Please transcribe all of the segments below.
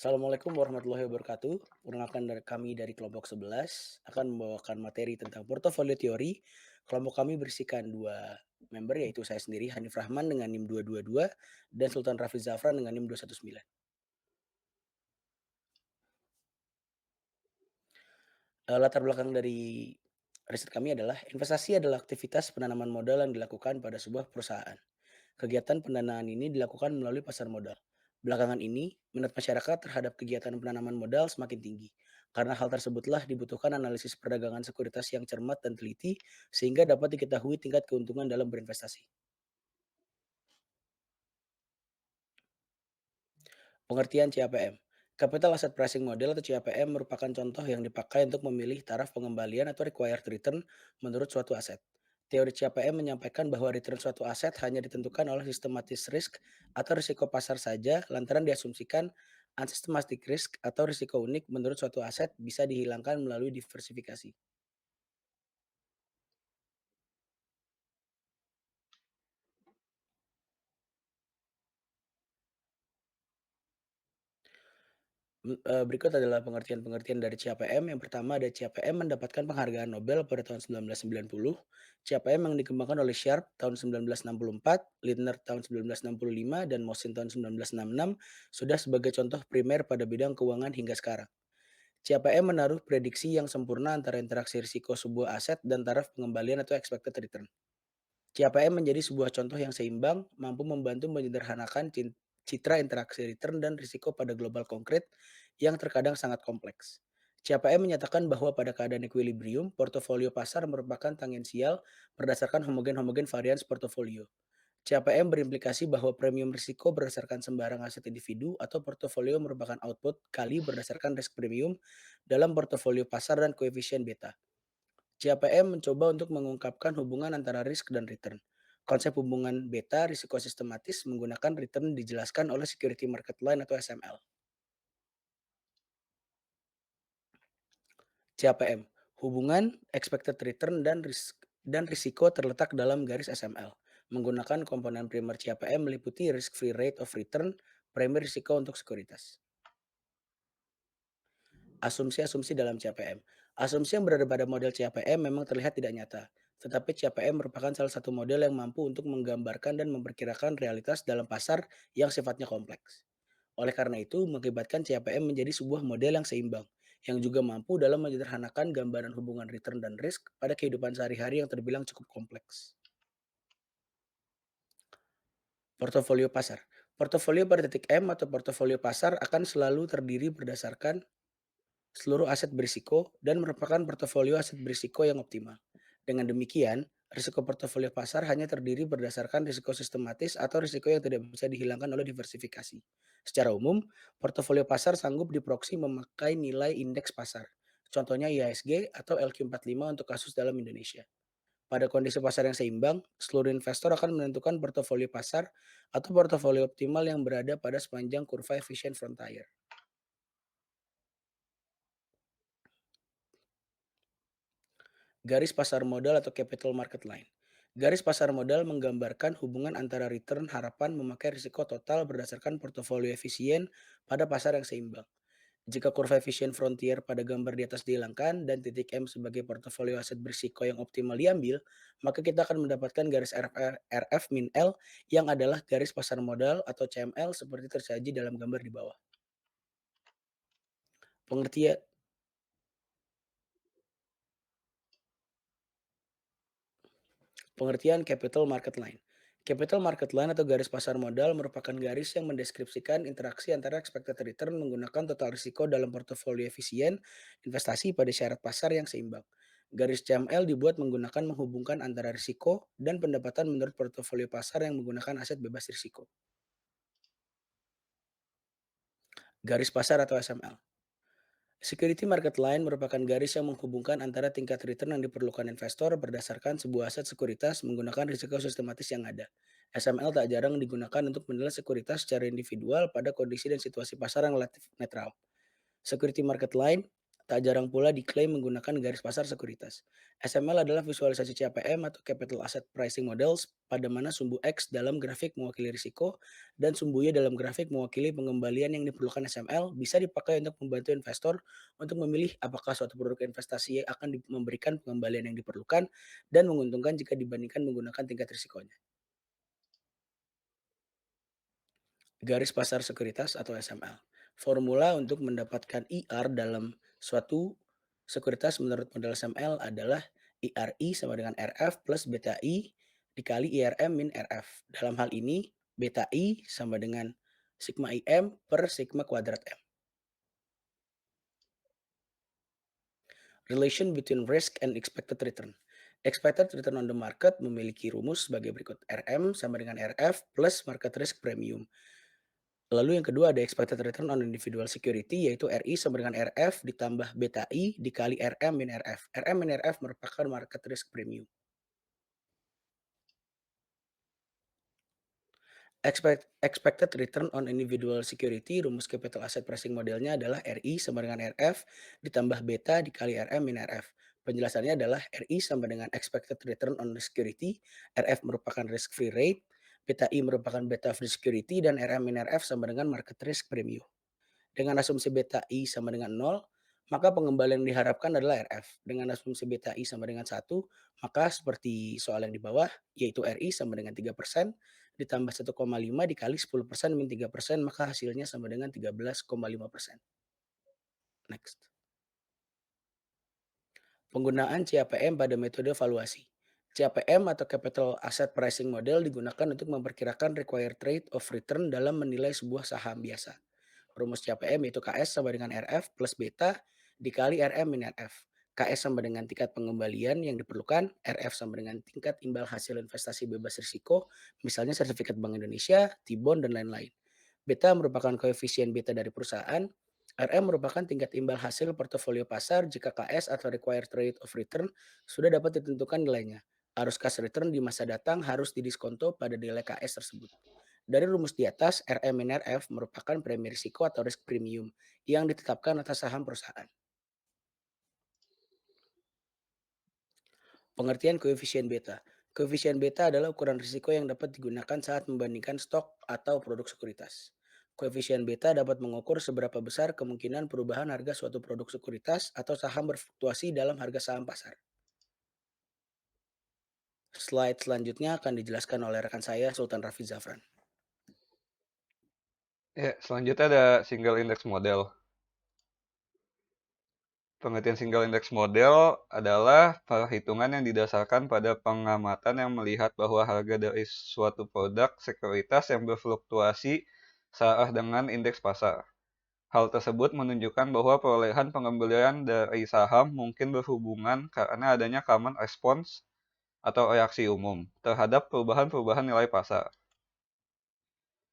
Assalamualaikum warahmatullahi wabarakatuh. Perkenalkan dari kami dari kelompok 11 akan membawakan materi tentang portofolio teori. Kelompok kami berisikan dua member yaitu saya sendiri Hanif Rahman dengan NIM 222 dan Sultan Rafiz Zafran dengan NIM 219. Latar belakang dari riset kami adalah investasi adalah aktivitas penanaman modal yang dilakukan pada sebuah perusahaan. Kegiatan pendanaan ini dilakukan melalui pasar modal. Belakangan ini, minat masyarakat terhadap kegiatan penanaman modal semakin tinggi. Karena hal tersebutlah dibutuhkan analisis perdagangan sekuritas yang cermat dan teliti sehingga dapat diketahui tingkat keuntungan dalam berinvestasi. Pengertian CAPM. Capital Asset Pricing Model atau CAPM merupakan contoh yang dipakai untuk memilih taraf pengembalian atau required return menurut suatu aset. Teori CAPM menyampaikan bahwa return suatu aset hanya ditentukan oleh systematic risk atau risiko pasar saja lantaran diasumsikan unsystematic risk atau risiko unik menurut suatu aset bisa dihilangkan melalui diversifikasi. Berikut adalah pengertian-pengertian dari CAPM. Yang pertama ada CAPM mendapatkan penghargaan Nobel pada tahun 1990. CAPM yang dikembangkan oleh Sharpe tahun 1964, Lindner tahun 1965, dan Mosin tahun 1966 sudah sebagai contoh primer pada bidang keuangan hingga sekarang. CAPM menaruh prediksi yang sempurna antara interaksi risiko sebuah aset dan taraf pengembalian atau expected return. CAPM menjadi sebuah contoh yang seimbang, mampu membantu menyederhanakan citra interaksi return dan risiko pada global konkret yang terkadang sangat kompleks. CAPM menyatakan bahwa pada keadaan equilibrium, portofolio pasar merupakan tangensial berdasarkan homogen-homogen varians portofolio. CAPM berimplikasi bahwa premium risiko berdasarkan sembarang aset individu atau portofolio merupakan output kali berdasarkan risk premium dalam portofolio pasar dan koefisien beta. CAPM mencoba untuk mengungkapkan hubungan antara risk dan return. Konsep hubungan beta risiko sistematis menggunakan return dijelaskan oleh Security Market Line atau SML. CAPM, hubungan expected return dan risiko terletak dalam garis SML. Menggunakan komponen primer CAPM meliputi risk free rate of return, premi risiko untuk sekuritas. Asumsi-asumsi dalam CAPM. Asumsi yang berada pada model CAPM memang terlihat tidak nyata, tetapi CAPM merupakan salah satu model yang mampu untuk menggambarkan dan memperkirakan realitas dalam pasar yang sifatnya kompleks. Oleh karena itu, mengakibatkan CAPM menjadi sebuah model yang seimbang, yang juga mampu dalam menyederhanakan gambaran hubungan return dan risk pada kehidupan sehari-hari yang terbilang cukup kompleks. Portofolio pasar. Portofolio pada titik M atau portofolio pasar akan selalu terdiri berdasarkan seluruh aset berisiko dan merupakan portofolio aset berisiko yang optimal. Dengan demikian, risiko portofolio pasar hanya terdiri berdasarkan risiko sistematis atau risiko yang tidak bisa dihilangkan oleh diversifikasi. Secara umum, portofolio pasar sanggup diproksi memakai nilai indeks pasar. Contohnya IHSG atau LQ45 untuk kasus dalam Indonesia. Pada kondisi pasar yang seimbang, seluruh investor akan menentukan portofolio pasar atau portofolio optimal yang berada pada sepanjang kurva efisien frontier. Garis pasar modal atau capital market line. Garis pasar modal menggambarkan hubungan antara return harapan memakai risiko total berdasarkan portofolio efisien pada pasar yang seimbang. Jika kurva efisien frontier pada gambar di atas dihilangkan dan titik M sebagai portofolio aset berisiko yang optimal diambil, maka kita akan mendapatkan garis RF min L yang adalah garis pasar modal atau CML seperti tersaji dalam gambar di bawah. Pengertian Pengertian capital market line. Capital market line atau garis pasar modal merupakan garis yang mendeskripsikan interaksi antara expected return menggunakan total risiko dalam portofolio efisien investasi pada syarat pasar yang seimbang. Garis CML dibuat menggunakan menghubungkan antara risiko dan pendapatan menurut portofolio pasar yang menggunakan aset bebas risiko. Garis pasar atau SML. Security market line merupakan garis yang menghubungkan antara tingkat return yang diperlukan investor berdasarkan sebuah aset sekuritas menggunakan risiko sistematis yang ada. SML tak jarang digunakan untuk menilai sekuritas secara individual pada kondisi dan situasi pasar yang relatif netral. Security market line Tak jarang pula diklaim menggunakan garis pasar sekuritas. SML adalah visualisasi CAPM atau Capital Asset Pricing Models, pada mana sumbu X dalam grafik mewakili risiko dan sumbu Y dalam grafik mewakili pengembalian yang diperlukan SML bisa dipakai untuk membantu investor untuk memilih apakah suatu produk investasi akan memberikan pengembalian yang diperlukan dan menguntungkan jika dibandingkan menggunakan tingkat risikonya. Garis pasar sekuritas atau SML. Formula untuk mendapatkan IR dalam suatu sekuritas menurut model SML adalah IRI sama dengan RF plus beta I dikali IRM min RF. Dalam hal ini, beta I sama dengan sigma IM per sigma kuadrat M. Relation between risk and expected return. Expected return on the market memiliki rumus sebagai berikut. RM sama dengan RF plus market risk premium. Lalu yang kedua ada expected return on individual security, yaitu RI sama dengan RF ditambah beta I dikali RM min RF. RM min RF merupakan market risk premium. Expected return on individual security, rumus capital asset pricing modelnya adalah RI sama dengan RF ditambah beta dikali RM min RF. Penjelasannya adalah RI sama dengan expected return on security, RF merupakan risk free rate, beta I merupakan beta free security, dan RM min RF sama dengan market risk premium. Dengan asumsi beta I sama dengan 0, maka pengembalian yang diharapkan adalah RF. Dengan asumsi beta I sama dengan 1, maka seperti soal yang di bawah, yaitu RI sama dengan 3%, ditambah 1,5 dikali 10% min 3%, maka hasilnya sama dengan 13,5%. Next. Penggunaan CAPM pada metode valuasi. CAPM atau Capital Asset Pricing Model digunakan untuk memperkirakan required rate of return dalam menilai sebuah saham biasa. Rumus CAPM yaitu KS sama dengan RF plus beta dikali RM min RF. KS sama dengan tingkat pengembalian yang diperlukan, RF sama dengan tingkat imbal hasil investasi bebas risiko, misalnya sertifikat Bank Indonesia, T-bond, dan lain-lain. Beta merupakan koefisien beta dari perusahaan, RM merupakan tingkat imbal hasil portofolio pasar jika KS atau required rate of return sudah dapat ditentukan nilainya. Arus cash return di masa datang harus didiskonto pada nilai KS tersebut. Dari rumus di atas, RM-RF merupakan premi risiko atau risk premium yang ditetapkan atas saham perusahaan. Pengertian koefisien beta. Koefisien beta adalah ukuran risiko yang dapat digunakan saat membandingkan stok atau produk sekuritas. Koefisien beta dapat mengukur seberapa besar kemungkinan perubahan harga suatu produk sekuritas atau saham berfluktuasi dalam harga saham pasar. Slide selanjutnya akan dijelaskan oleh rekan saya, Sultan Rafi Zafran. Ya, selanjutnya ada single index model. Pengertian single index model adalah perhitungan yang didasarkan pada pengamatan yang melihat bahwa harga dari suatu produk sekuritas yang berfluktuasi searah dengan indeks pasar. Hal tersebut menunjukkan bahwa perolehan pengembalian dari saham mungkin berhubungan karena adanya common response atau reaksi umum terhadap perubahan-perubahan nilai pasar.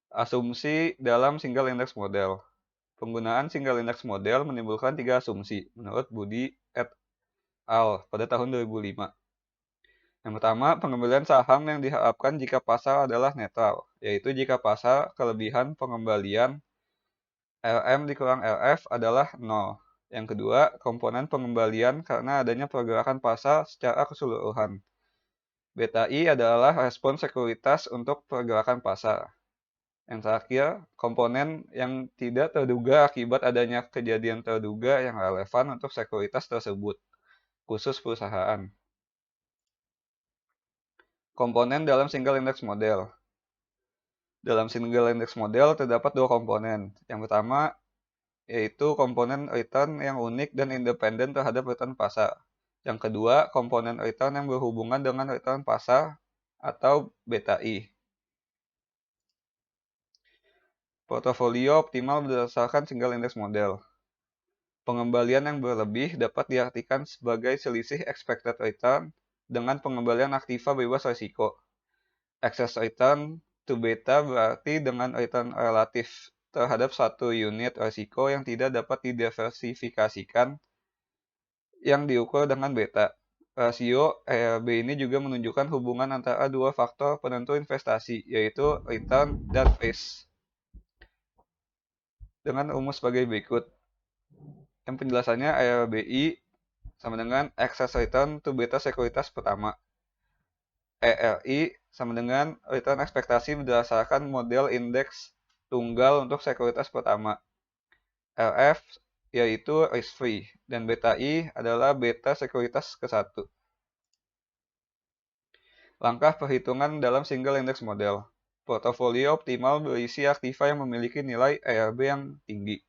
Asumsi dalam single index model. Penggunaan single index model menimbulkan 3 asumsi menurut Budi et al. Pada tahun 2005. Yang pertama, pengembalian saham yang diharapkan jika pasar adalah netral, yaitu jika pasar kelebihan pengembalian RM dikurang RF adalah 0. Yang kedua, komponen pengembalian karena adanya pergerakan pasar secara keseluruhan. Beta I adalah respon sekuritas untuk pergerakan pasar. Yang terakhir, komponen yang tidak terduga akibat adanya kejadian terduga yang relevan untuk sekuritas tersebut, khusus perusahaan. Komponen dalam single index model. Dalam single index model terdapat dua komponen. Yang pertama yaitu komponen return yang unik dan independen terhadap return pasar. Yang kedua, komponen return yang berhubungan dengan return pasar atau beta I. Portofolio optimal berdasarkan single index model. Pengembalian yang berlebih dapat diartikan sebagai selisih expected return dengan pengembalian aktiva bebas risiko. Excess return to beta berarti dengan return relatif terhadap satu unit risiko yang tidak dapat didiversifikasikan yang diukur dengan beta. Rasio ERB ini juga menunjukkan hubungan antara dua faktor penentu investasi, yaitu return dan risk. Dengan rumus sebagai berikut. Yang penjelasannya ERBI sama dengan excess return to beta sekuritas pertama. ERI sama dengan return ekspektasi berdasarkan model indeks tunggal untuk sekuritas pertama. LF yaitu risk free dan beta I adalah beta sekuritas ke-1. Langkah perhitungan dalam single index model. Portofolio optimal berisi aktiva yang memiliki nilai ERB yang tinggi.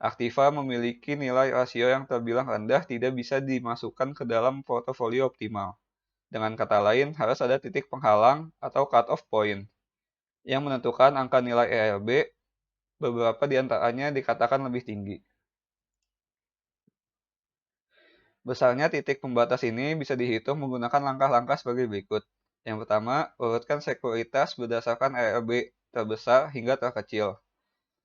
Aktiva memiliki nilai rasio yang terbilang rendah tidak bisa dimasukkan ke dalam portofolio optimal. Dengan kata lain, harus ada titik penghalang atau cut-off point yang menentukan angka nilai ERB, beberapa di antaranya dikatakan lebih tinggi. Besarnya titik pembatas ini bisa dihitung menggunakan langkah-langkah sebagai berikut. Yang pertama, urutkan sekuritas berdasarkan ERB terbesar hingga terkecil.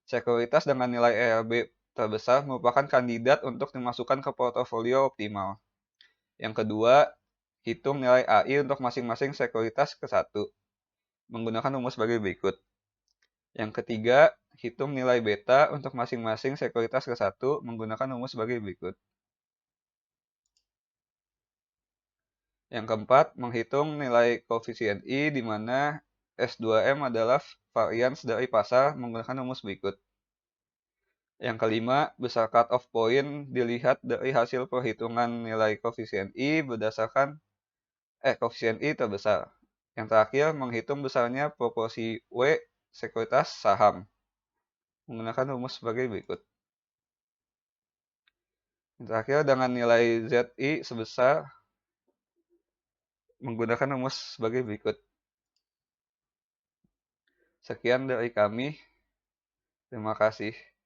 Sekuritas dengan nilai ERB terbesar merupakan kandidat untuk dimasukkan ke portofolio optimal. Yang kedua, hitung nilai AI untuk masing-masing sekuritas ke-1 menggunakan rumus sebagai berikut. Yang ketiga, hitung nilai beta untuk masing-masing sekuritas ke-1 menggunakan rumus sebagai berikut. Yang keempat, menghitung nilai koefisien I di mana S2M adalah varians dari pasar menggunakan rumus berikut. Yang kelima, besar cut-off point dilihat dari hasil perhitungan nilai koefisien I berdasarkan koefisien I terbesar. Yang terakhir, menghitung besarnya proporsi W sekuritas saham menggunakan rumus sebagai berikut. Yang terakhir, dengan nilai ZI sebesar menggunakan rumus sebagai berikut. Sekian dari kami. Terima kasih.